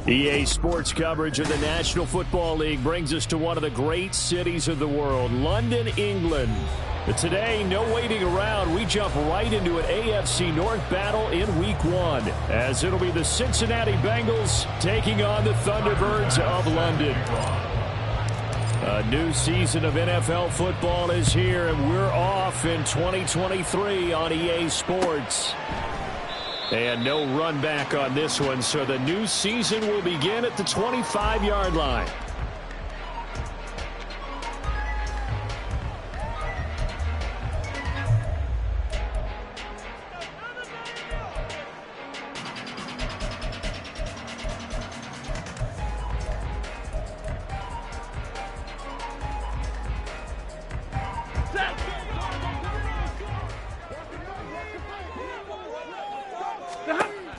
EA Sports coverage of the National Football League brings us to one of the great cities of the world, London, England. But today, no waiting around. We jump right into an AFC North battle in Week 1, as it'll be the Cincinnati Bengals taking on the Thunderbirds of London. A new season of NFL football is here, and we're off in 2023 on EA Sports. And no run back on this one, so the new season will begin at the 25-yard line.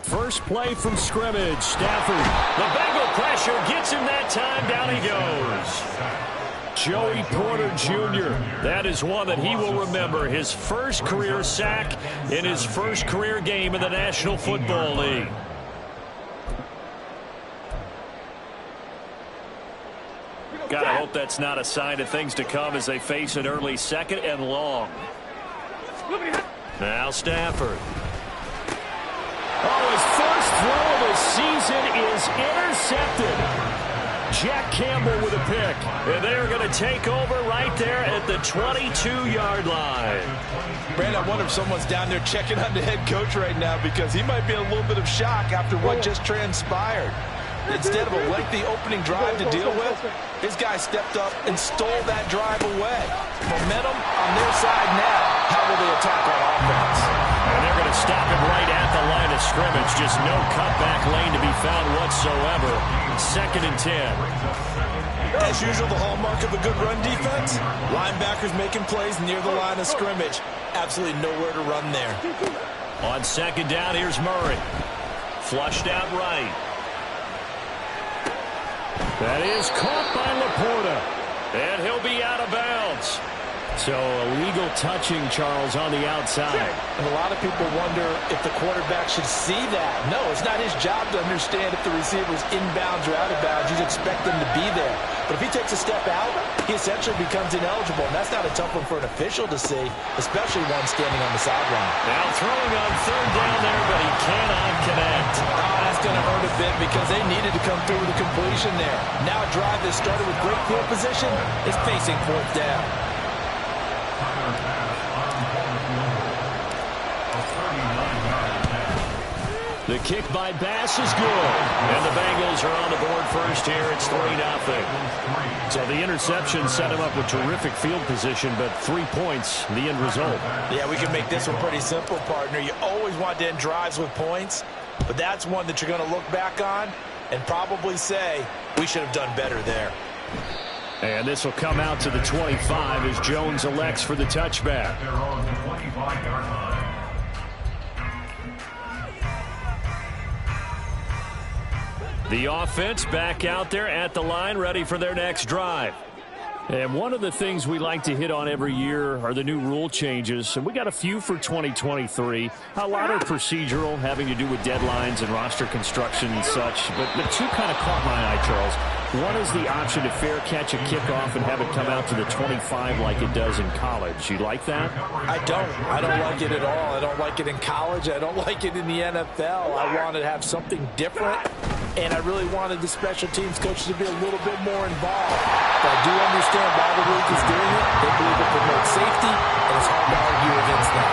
First play from scrimmage. Stafford. The Bengal pressure gets him that time. Down he goes. Joey Porter Jr. That is one that he will remember. His first career sack in his first career game in the National Football League. Gotta hope that's not a sign of things to come as they face an early second and long. Now Stafford. Oh, his first throw of the season is intercepted. Jack Campbell with a pick. And they're going to take over right there at the 22-yard line. Brand, I wonder if someone's down there checking on the head coach right now, because he might be in a little bit of shock after what just transpired. Instead of a lengthy opening drive to deal with, his guy stepped up and stole that drive away. Momentum on their side now. How will they attack on offense? And they're going to stop him right at the line of scrimmage. Just no cutback lane to be found whatsoever. 2nd and 10. As usual, the hallmark of a good run defense, linebackers making plays near the line of scrimmage. Absolutely nowhere to run there. On 2nd down, here's Murray. Flushed out right. That is caught by Laporta. And he'll be out of bounds. So illegal touching, Charles, on the outside. And a lot of people wonder if the quarterback should see that. No, it's not his job to understand if the receiver's inbounds or out of bounds. You expect him to be there. But if he takes a step out, he essentially becomes ineligible. And that's not a tough one for an official to see, especially one standing on the sideline. Now throwing on 3rd down there, but he cannot connect. Oh, that's going to hurt a bit because they needed to come through with a completion there. Now a drive that started with great field position is facing 4th down. The kick by Bass is good. And the Bengals are on the board first here. It's 3-0. So the interception set him up with terrific field position, but 3 points, the end result. Yeah, we can make this one pretty simple, partner. You always want to end drives with points, but that's one that you're going to look back on and probably say, we should have done better there. And this will come out to the 25 as Jones elects for the touchback. The offense back out there at the line, ready for their next drive. And one of the things we like to hit on every year are the new rule changes. And we got a few for 2023. A lot are procedural, having to do with deadlines and roster construction and such. But the two kind of caught my eye, Charles. One is the option to fair catch a kickoff and have it come out to the 25 like it does in college. You like that? I don't like it at all. I don't like it in college. I don't like it in the NFL. I want to have something different. And I really wanted the special teams coaches to be a little bit more involved. But I do understand why the league is doing it. They believe it promotes safety, and it's hard to argue against that.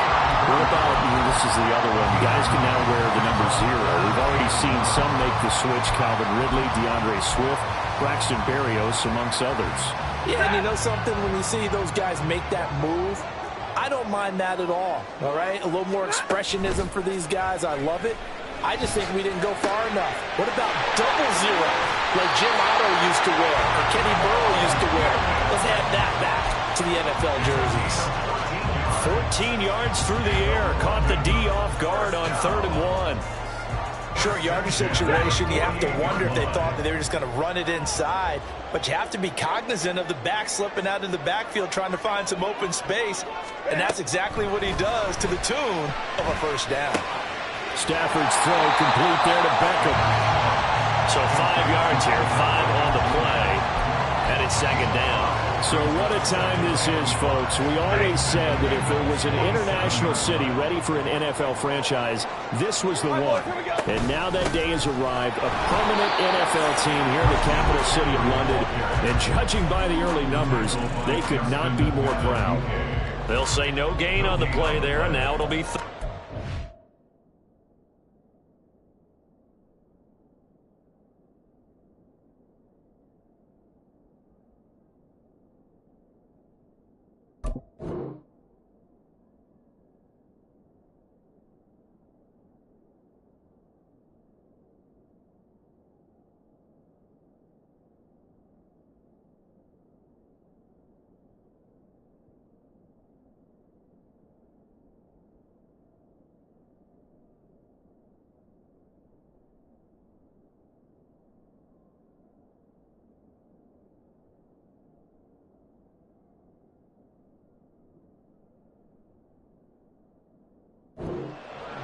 What about, this is the other one, guys can now wear the number 0. We've already seen some make the switch, Calvin Ridley, DeAndre Swift, Braxton Berrios, amongst others. Yeah, and you know something, when you see those guys make that move, I don't mind that at all right? A little more expressionism for these guys. I love it. I just think we didn't go far enough. What about double zero, like Jim Otto used to wear, or Kenny Burrow used to wear? Let's add that back to the NFL jerseys. 14 yards through the air. Caught the D off guard on 3rd and 1. Short yardage situation, you have to wonder if they thought that they were just going to run it inside. But you have to be cognizant of the back slipping out of the backfield trying to find some open space. And that's exactly what he does, to the tune of a first down. Stafford's throw complete there to Beckham. So 5 yards here, 5 on the play. And it's 2nd down. So what a time this is, folks. We always said that if there was an international city ready for an NFL franchise, this was the one. And now that day has arrived, a permanent NFL team here in the capital city of London. And judging by the early numbers, they could not be more proud. They'll say no gain on the play there, and now it'll be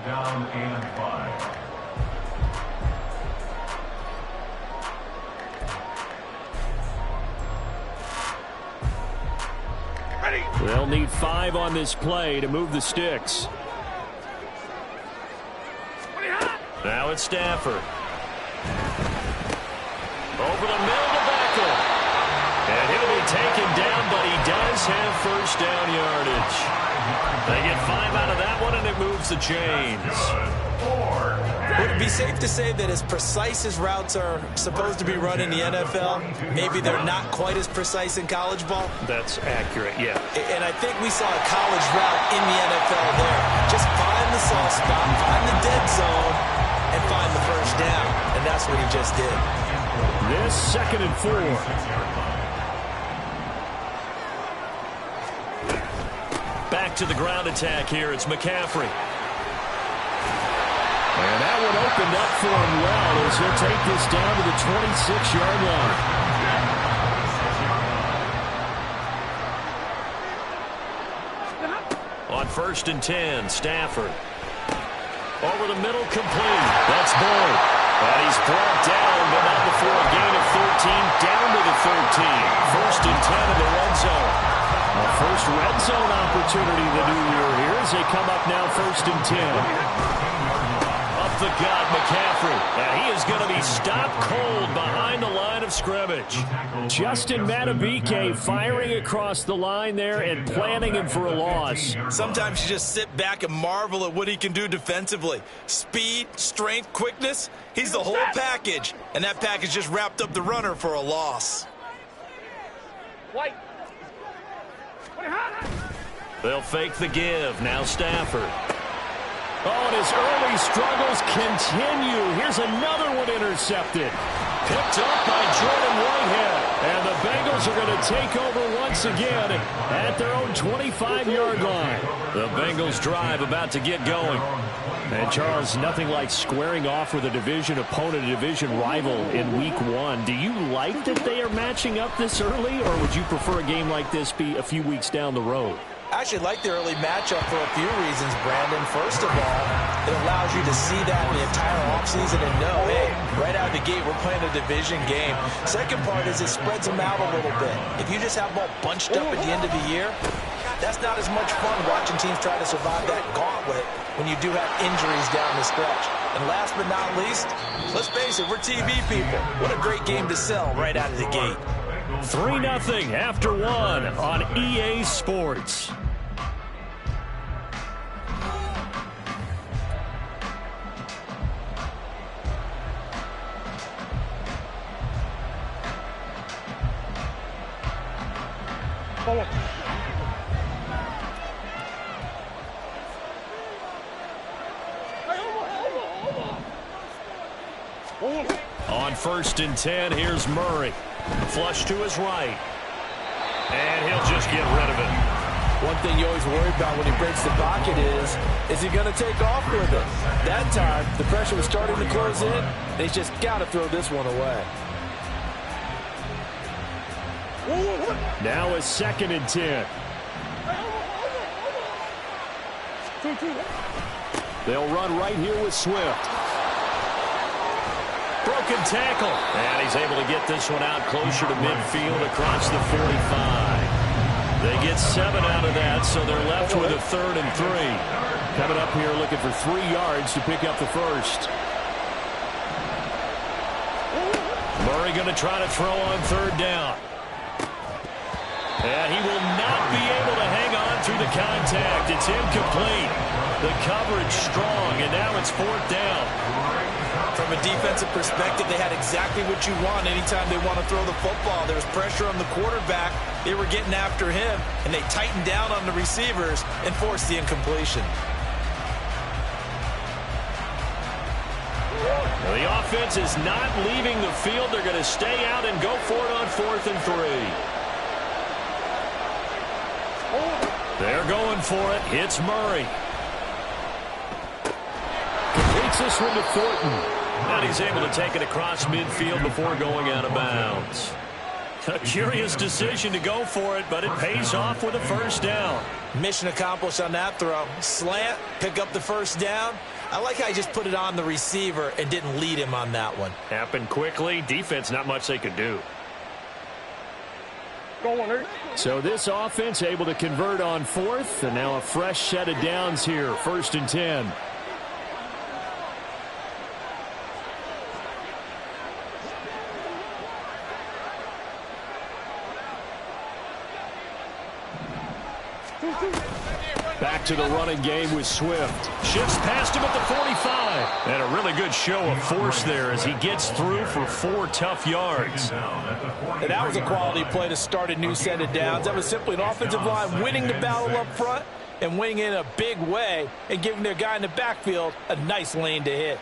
down and 5. They'll need 5 on this play to move the sticks. Now it's Stafford. Over the middle to Beckham. And he'll be taken down, but he does have first down yardage. They get 5 out of that one, and it moves the chains. Would it be safe to say that as precise as routes are supposed to be run in the NFL, maybe they're not quite as precise in college ball? That's accurate, yeah. And I think we saw a college route in the NFL there. Just find the soft spot, find the dead zone, and find the first down. And that's what he just did. This 2nd and 4. Back to the ground attack here. It's McCaffrey. And that one opened up for him well as he'll take this down to the 26-yard line. On 1st and 10, Stafford. Over the middle, complete. That's Boyd. And he's brought down, but not before a gain of 13, down to the 13. 1st and 10 in the red zone. A first red zone opportunity the new year here as they come up now 1st and 10. Up the gut, McCaffrey. And he is going to be stopped cold behind the line of scrimmage. Justin Madubuike firing across the line there and planning him for a loss. Sometimes you just sit back and marvel at what he can do defensively. Speed, strength, quickness. He's the whole package. And that package just wrapped up the runner for a loss. White. They'll fake the give. Now Stafford. Oh, and his early struggles continue. Here's another one intercepted. Picked up by Jordan Whitehead. And the Bengals are going to take over once again at their own 25-yard line. The Bengals drive about to get going. And, Charles, nothing like squaring off with a division opponent, a division rival in Week 1. Do you like that they are matching up this early, or would you prefer a game like this be a few weeks down the road? I actually like the early matchup for a few reasons, Brandon. First of all, it allows you to see that in the entire offseason and know, hey, right out of the gate, we're playing a division game. Second part is it spreads them out a little bit. If you just have them all bunched up at the end of the year, that's not as much fun watching teams try to survive that gauntlet when you do have injuries down the stretch. And last but not least, let's face it, we're TV people. What a great game to sell right out of the gate. 3-0 after 1 on EA Sports. On 1st and 10, here's Murray. Flush to his right. And he'll just get rid of it. One thing you always worry about when he breaks the pocket is he going to take off with it? That time, the pressure was starting to close in, and he's just got to throw this one away. Now a 2nd and 10. They'll run right here with Swift. Broken tackle. And he's able to get this one out closer to midfield across the 45. They get 7 out of that, so they're left with a 3rd and 3. Coming up here looking for 3 yards to pick up the first. Murray going to try to throw on 3rd down. And he will not be able to hang on through the contact. It's incomplete. The coverage strong, and now it's 4th down. From a defensive perspective, they had exactly what you want anytime they want to throw the football. There was pressure on the quarterback. They were getting after him, and they tightened down on the receivers and forced the incompletion. Well, the offense is not leaving the field. They're going to stay out and go for it on 4th and 3. They're going for it. Hits Murray. Completes this one to Thornton. And he's able to take it across midfield before going out of bounds. A curious decision to go for it, but it pays off with a 1st down. Mission accomplished on that throw. Slant, pick up the 1st down. I like how he just put it on the receiver and didn't lead him on that one. Happened quickly. Defense, not much they could do. So this offense able to convert on 4th, and now a fresh set of downs here. 1st and 10. Back to the running game with Swift. Shifts past him at the 45. And a really good show of force there as he gets through for 4 tough yards. And that was a quality play to start a new set of downs. That was simply an offensive line winning the battle up front and winning in a big way and giving their guy in the backfield a nice lane to hit.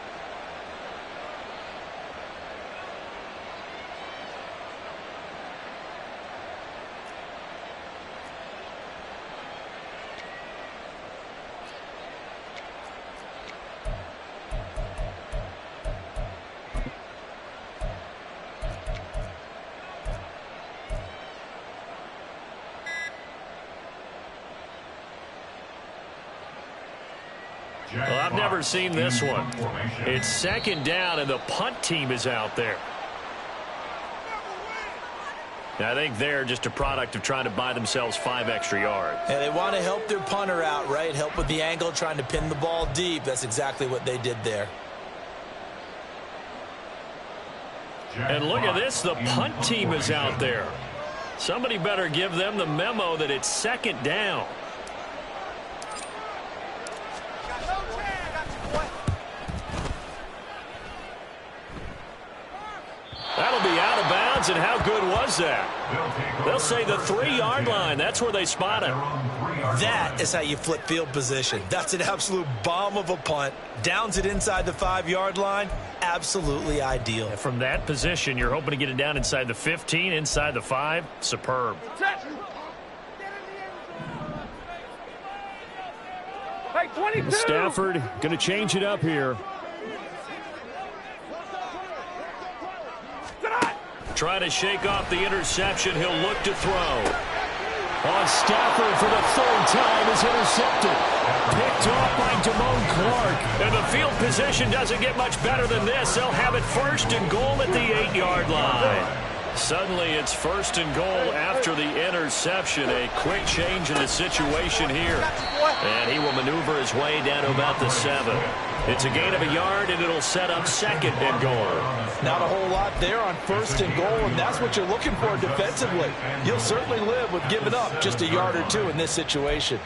Well, I've never seen this one. It's 2nd down, and the punt team is out there. I think they're just a product of trying to buy themselves 5 extra yards. And they want to help their punter out, right? Help with the angle, trying to pin the ball deep. That's exactly what they did there. And look at this. The punt team is out there. Somebody better give them the memo that it's 2nd down. That'll be out of bounds, and how good was that? They'll say the 3-yard line. That's where they spot him. That is how you flip field position. That's an absolute bomb of a punt. Downs it inside the 5-yard line. Absolutely ideal. And from that position, you're hoping to get it down inside the 15, inside the 5. Superb. Stafford going to change it up here. Trying to shake off the interception. He'll look to throw. On Stafford for the 3rd time is intercepted. Picked off by Damone Clark. And the field position doesn't get much better than this. They'll have it 1st and goal at the 8-yard line. Suddenly it's 1st and goal after the interception. A quick change in the situation here. And he will maneuver his way down to about the 7. It's a gain of a yard, and it'll set up 2nd and goal. Not a whole lot there on 1st and goal, and that's what you're looking for defensively. You'll certainly live with giving up just a yard or 2 in this situation.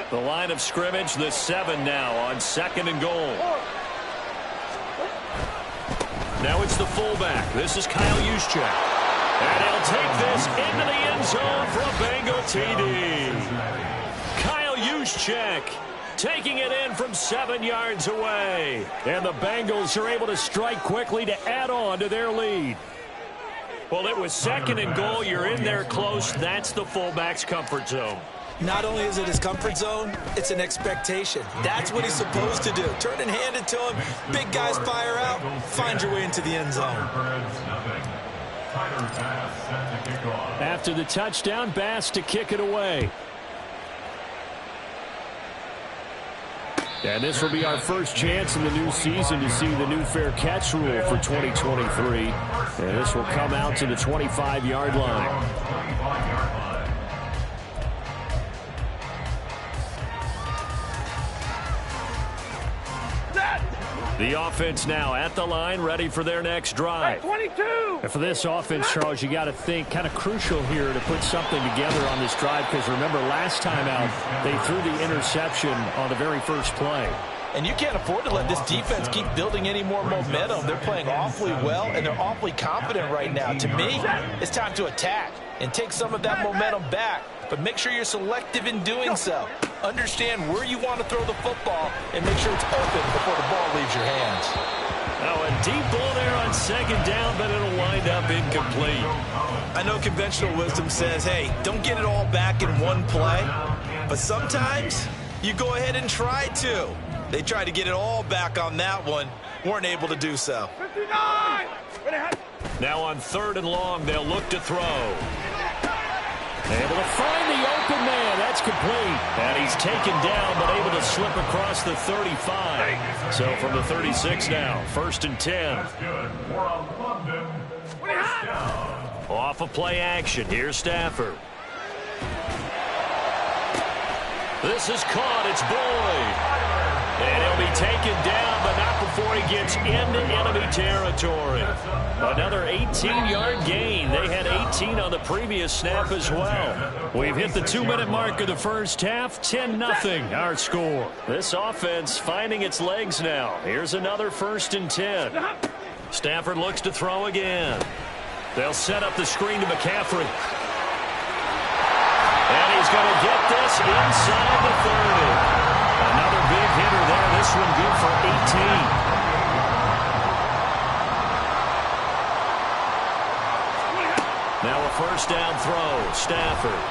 The line of scrimmage, the 7 now on 2nd and goal. Now it's the fullback. This is Kyle Juszczyk. And he'll take this into the end zone for a Bengal TD. Kyle Juszczyk taking it in from 7 yards away. And the Bengals are able to strike quickly to add on to their lead. Well, it was 2nd and goal. You're in there close. That's the fullback's comfort zone. Not only is it his comfort zone, it's an expectation. That's what he's supposed to do. Turn and hand it to him. Big guys fire out. Find your way into the end zone. After the touchdown, Bass to kick it away. And this will be our first chance in the new season to see the new fair catch rule for 2023. And this will come out to the 25-yard line. The offense now at the line, ready for their next drive. 22. And for this offense, Charles, you got to think kind of crucial here to put something together on this drive, because remember last time out they threw the interception on the very first play. And you can't afford to let this defense keep building any more momentum. They're playing awfully well, and they're awfully confident right now. To me, it's time to attack and take some of that momentum back. But make sure you're selective in doing so. Understand where you want to throw the football and make sure it's open before the ball leaves your hands. Now a deep ball there on 2nd down, but it'll wind up incomplete. I know conventional wisdom says, hey, don't get it all back in one play. But sometimes you go ahead and try to. They tried to get it all back on that one. Weren't able to do so. 59. Now on 3rd and long, they'll look to throw. Able to find the open man. That's complete. And he's taken down, but able to slip across the 35. So from the 36 now, 1st and 10. Off of play action. Here's Stafford. This is caught. It's Boyd. And he'll be taken down, but not before he gets into enemy territory. Another 18-yard gain. They had 18 on the previous snap as well. We've hit the 2-minute mark of the first half. 10-0 our score. This offense finding its legs now. Here's another 1st and 10. Stafford looks to throw again. They'll set up the screen to McCaffrey. And he's going to get this inside the 30. Another big hitter there. This one good for 18. Now a 1st down throw. Stafford.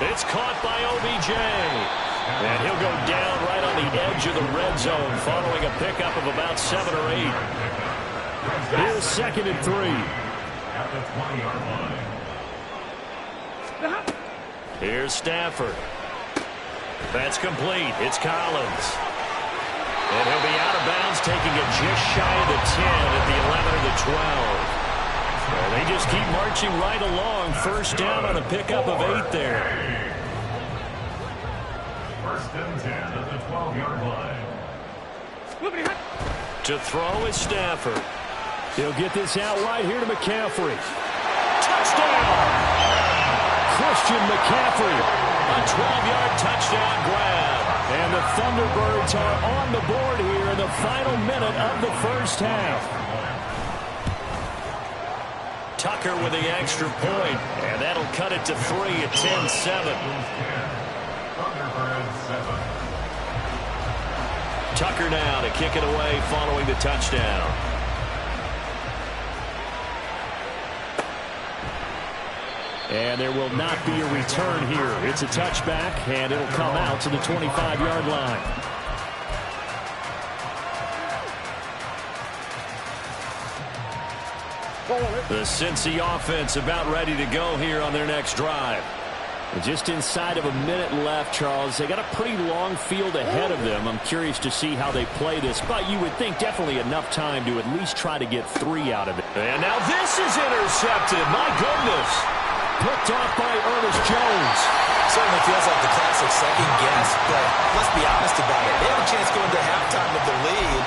It's caught by OBJ. And he'll go down right on the edge of the red zone following a pickup of about 7 or 8. Here's 2nd and 3. At the 20-yard line. Here's Stafford. That's complete. It's Collins. And he'll be out of bounds, taking it just shy of the 10 at the 11 or the 12. And they just keep marching right along. 1st down on a pickup of 8 there. 1st and 10 at the 12-yard line. To throw is Stafford. He'll get this out right here to McCaffrey. Touchdown! Christian McCaffrey. A 12-yard touchdown grab. And the Thunderbirds are on the board here in the final minute of the first half. Tucker with the extra point, and that'll cut it to 3 at 10-7. Tucker now to kick it away following the touchdown. And there will not be a return here. It's a touchback, and it'll come out to the 25-yard line. The Cincy offense about ready to go here on their next drive. Just inside of a minute left, Charles. They got a pretty long field ahead of them. I'm curious to see how they play this, but you would think definitely enough time to at least try to get 3 out of it. And now this is intercepted. My goodness. Picked off by Ernest Jones. Certainly feels like the classic second guess, but let's be honest about it. They have a chance going to halftime with the lead.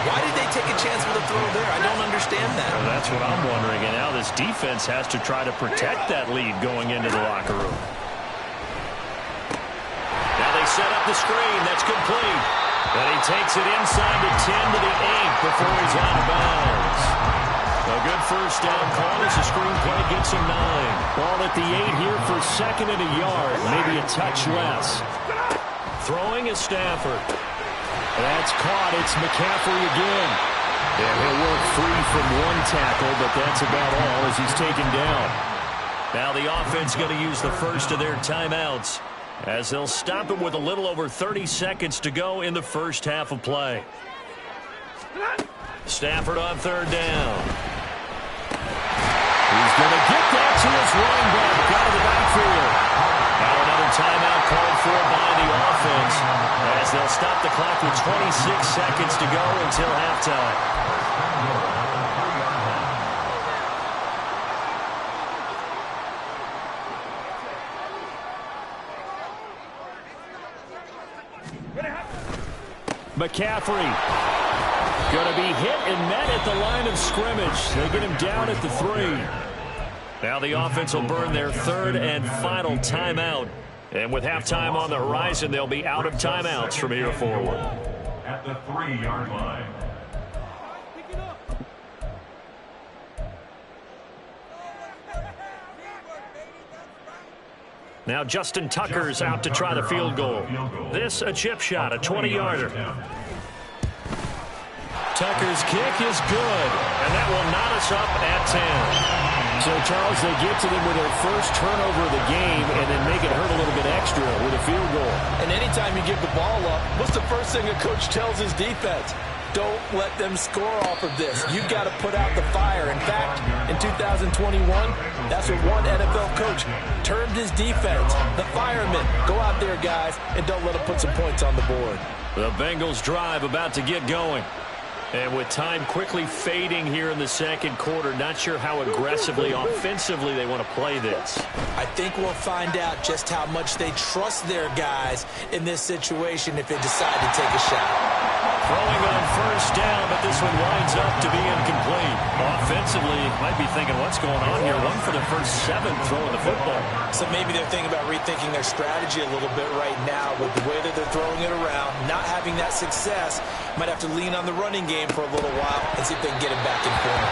Why did they take a chance with a throw there? I don't understand that. Well, that's what I'm wondering. And now this defense has to try to protect that lead going into the locker room. Now they set up the screen. That's complete. And he takes it inside the 10 to the 8 before he's out of bounds. A good first down call as the screen play gets him 9. Ball at the 8 here for second and a yard, maybe a touch less. Throwing is Stafford. That's caught. It's McCaffrey again. And he'll work free from one tackle, but that's about all as he's taken down. Now the offense going to use the first of their timeouts as they'll stop it with a little over 30 seconds to go in the first half of play. Stafford on third down. He's going to get that to his running back out of the backfield. Now another timeout called for by the offense as they'll stop the clock with 26 seconds to go until halftime. McCaffrey going to be hit and met at the line of scrimmage. They get him down at the 3. Now the offense will burn their third and final timeout. And with halftime on the horizon, they'll be out of timeouts from here forward. At the 3-yard line. Now Justin Tucker's out to try the field goal. This a chip shot, a 20-yarder. Tucker's kick is good, and that will knot us up at 10. So, Charles, they get to them with their first turnover of the game and then make it hurt a little bit extra with a field goal. And anytime you give the ball up, what's the first thing a coach tells his defense? Don't let them score off of this. You've got to put out the fire. In fact, in 2021, that's what one NFL coach termed his defense. The firemen. Go out there, guys, and don't let them put some points on the board. The Bengals drive about to get going. And with time quickly fading here in the second quarter, not sure how aggressively, offensively they want to play this. I think we'll find out just how much they trust their guys in this situation if they decide to take a shot. Throwing on first down, but this one winds up to be incomplete. Offensively, might be thinking, what's going on here? One for the first 7 throwing the football. So maybe they're thinking about rethinking their strategy a little bit right now with the way that they're throwing it around, not having that success. Might have to lean on the running game for a little while and see if they can get him back in form.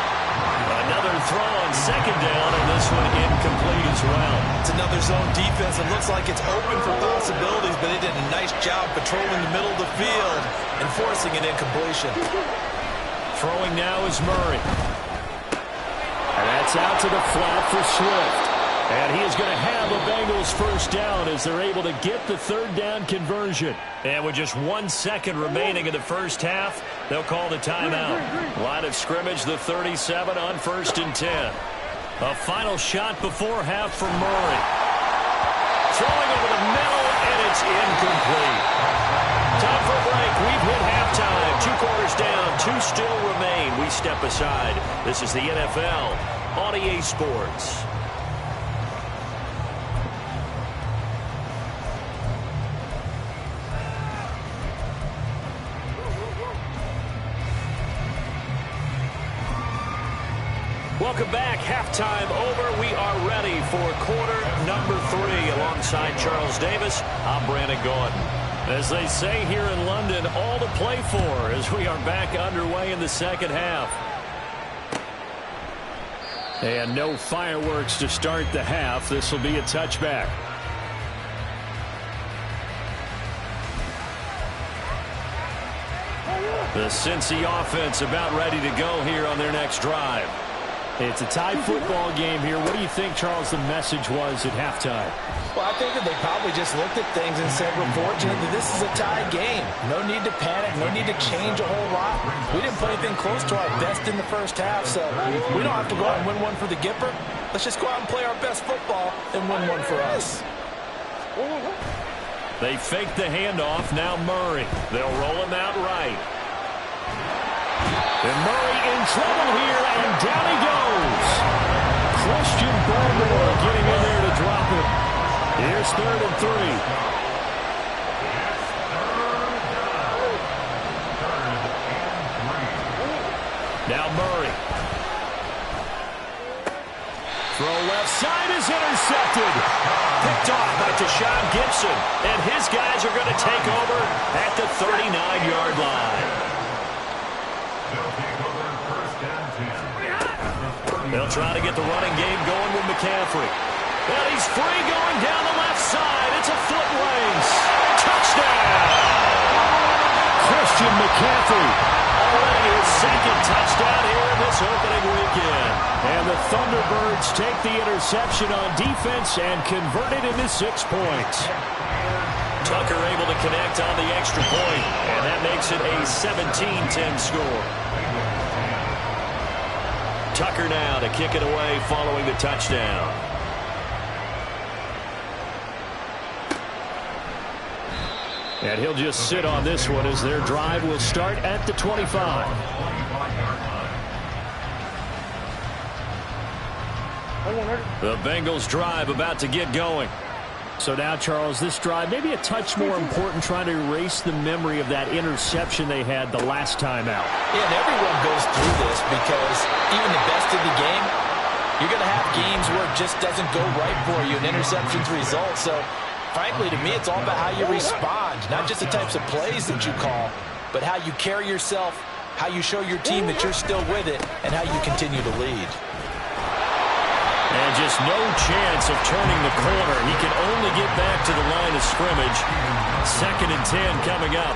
Another throw on second down, and this one incomplete as well. It's another zone defense. It looks like it's open for possibilities, but they did a nice job patrolling the middle of the field and forcing an incompletion. Throwing now is Murray. And that's out to the flat for Swift. And he is going to have a Bengals first down as they're able to get the third down conversion. And with just 1 second remaining in the first half, they'll call the timeout. Line of scrimmage, the 37 on 1st and 10. A final shot before half from Murray. Throwing over the middle, and it's incomplete. Time for a break. We've hit halftime. 2 quarters down, 2 still remain. We step aside. This is the NFL on EA Sports. Welcome back. Halftime over. We are ready for quarter number 3. Alongside Charles Davis, I'm Brandon Gordon. As they say here in London, all to play for as we are back underway in the second half. And no fireworks to start the half. This will be a touchback. The Cincy offense about ready to go here on their next drive. It's a tie football game here. What do you think, Charles, the message was at halftime? Well, I think that they probably just looked at things and said, we're fortunate that this is a tie game. No need to panic. No need to change a whole lot. We didn't play anything close to our best in the first half, so we don't have to go out and win one for the Gipper. Let's just go out and play our best football and win one for us. They fake the handoff. Now Murray. They'll roll him out right. And Murray in trouble here, and down he goes. Christian Barmore getting in there to drop it. Here's 3rd and 3. Now Murray. Throw left side is intercepted. Picked off by Deshaun Gibson. And his guys are going to take over at the 39-yard line. try to get the running game going with McCaffrey. And he's free going down the left side. It's a foot race. Touchdown! Christian McCaffrey. Already his second touchdown here in this opening weekend. And the Thunderbirds take the interception on defense and convert it into 6 points. Tucker able to connect on the extra point, and that makes it a 17-10 score. Tucker now to kick it away following the touchdown. And he'll just sit on this one as their drive will start at the 25. The Bengals drive about to get going. So now, Charles, this drive maybe a touch more important, trying to erase the memory of that interception they had the last time out. Yeah, and everyone goes through this because even the best of the game, you're going to have games where it just doesn't go right for you, and interceptions result. So, frankly, to me, it's all about how you respond, not just the types of plays that you call, but how you carry yourself, how you show your team that you're still with it, and how you continue to lead. And just no chance of turning the corner. He can only get back to the line of scrimmage. 2nd and 10 coming up.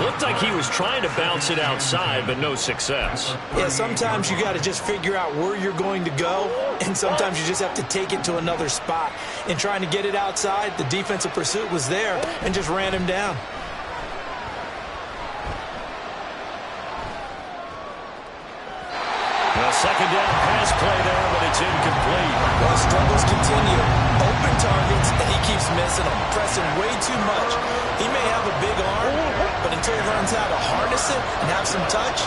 Looked like he was trying to bounce it outside, but no success. Yeah, sometimes you got to just figure out where you're going to go, and sometimes you just have to take it to another spot. In trying to get it outside, the defensive pursuit was there and just ran him down. Second down pass play there, but it's incomplete. Well, struggles continue. Open targets, and he keeps missing them, pressing way too much. He may have a big arm, but until he learns how to harness it and have some touch,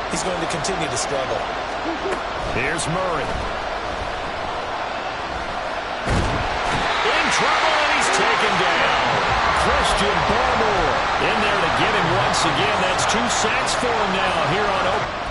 he's going to continue to struggle. Here's Murray. In trouble, and he's taken down. Christian Barmore in there to get him once again. That's 2 sacks for him now here on open.